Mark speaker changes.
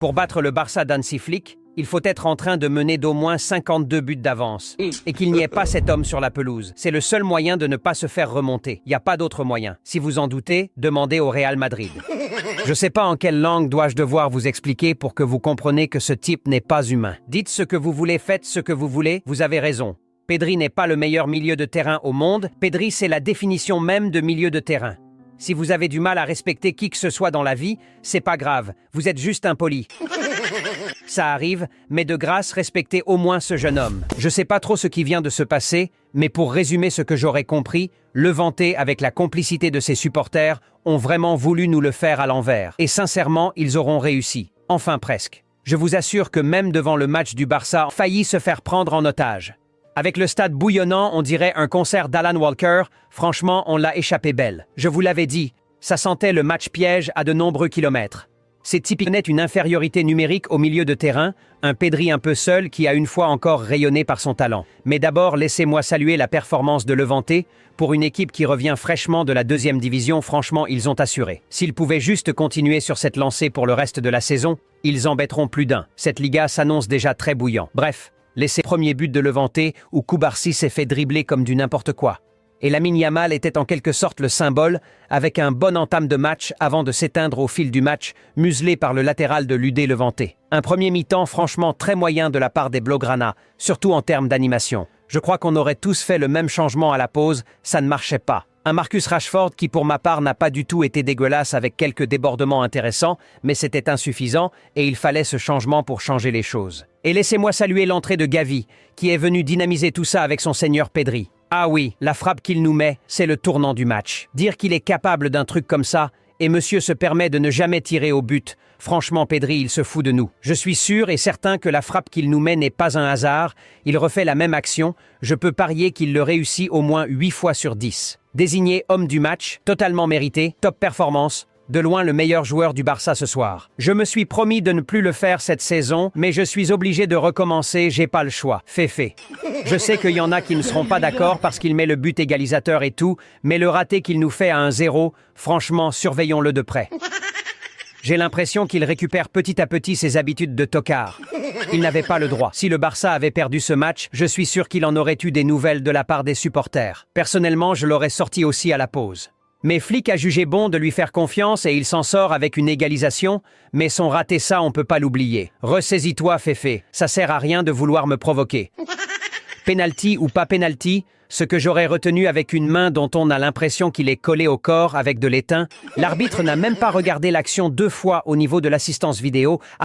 Speaker 1: Pour battre le Barça d'Hansi Flick, il faut être en train de mener d'au moins 52 buts d'avance. Et qu'il n'y ait pas cet homme sur la pelouse. C'est le seul moyen de ne pas se faire remonter. Il n'y a pas d'autre moyen. Si vous en doutez, demandez au Real Madrid. Je sais pas en quelle langue dois-je devoir vous expliquer pour que vous compreniez que ce type n'est pas humain. Dites ce que vous voulez, faites ce que vous voulez, vous avez raison. Pedri n'est pas le meilleur milieu de terrain au monde. Pedri, c'est la définition même de milieu de terrain. Si vous avez du mal à respecter qui que ce soit dans la vie, c'est pas grave, vous êtes juste impoli. Ça arrive, mais de grâce, respectez au moins ce jeune homme. Je sais pas trop ce qui vient de se passer, mais pour résumer ce que j'aurais compris, Levante, avec la complicité de ses supporters, ont vraiment voulu nous le faire à l'envers. Et sincèrement, ils auront réussi. Enfin presque. Je vous assure que même devant le match du Barça, a failli se faire prendre en otage. Avec le stade bouillonnant, on dirait un concert d'Alan Walker. Franchement, on l'a échappé belle. Je vous l'avais dit, ça sentait le match piège à de nombreux kilomètres. C'est typiquement une infériorité numérique au milieu de terrain, un Pedri un peu seul qui a une fois encore rayonné par son talent. Mais d'abord, laissez-moi saluer la performance de Levante. Pour une équipe qui revient fraîchement de la 2e division, franchement, ils ont assuré. S'ils pouvaient juste continuer sur cette lancée pour le reste de la saison, ils embêteront plus d'un. Cette Liga s'annonce déjà très bouillant. Bref, laissez premier but de Levante où Cubarsí s'est fait dribbler comme du n'importe quoi. Et Lamine Yamal était en quelque sorte le symbole, avec un bon entame de match avant de s'éteindre au fil du match, muselé par le latéral de l'UD Levante. Un premier mi-temps franchement très moyen de la part des Blaugrana, surtout en termes d'animation. Je crois qu'on aurait tous fait le même changement à la pause, ça ne marchait pas. Un Marcus Rashford qui pour ma part n'a pas du tout été dégueulasse avec quelques débordements intéressants, mais c'était insuffisant et il fallait ce changement pour changer les choses. Et laissez-moi saluer l'entrée de Gavi, qui est venu dynamiser tout ça avec son seigneur Pedri. Ah oui, la frappe qu'il nous met, c'est le tournant du match. Dire qu'il est capable d'un truc comme ça, et monsieur se permet de ne jamais tirer au but. Franchement, Pedri, il se fout de nous. Je suis sûr et certain que la frappe qu'il nous met n'est pas un hasard. Il refait la même action. Je peux parier qu'il le réussit au moins 8 fois sur 10. Désigné homme du match, totalement mérité, top performance. De loin le meilleur joueur du Barça ce soir. Je me suis promis de ne plus le faire cette saison, mais je suis obligé de recommencer, j'ai pas le choix. Féfé. Je sais qu'il y en a qui ne seront pas d'accord parce qu'il met le but égalisateur et tout, mais le raté qu'il nous fait à 1-0, franchement, surveillons-le de près. J'ai l'impression qu'il récupère petit à petit ses habitudes de tocard. Il n'avait pas le droit. Si le Barça avait perdu ce match, je suis sûr qu'il en aurait eu des nouvelles de la part des supporters. Personnellement, je l'aurais sorti aussi à la pause. Mais Flick a jugé bon de lui faire confiance et il s'en sort avec une égalisation, mais son raté ça, on peut pas l'oublier. Ressaisis-toi, Féfé, ça sert à rien de vouloir me provoquer. Penalty ou pas penalty, ce que j'aurais retenu avec une main dont on a l'impression qu'il est collé au corps avec de l'étain, l'arbitre n'a même pas regardé l'action 2 fois au niveau de l'assistance vidéo.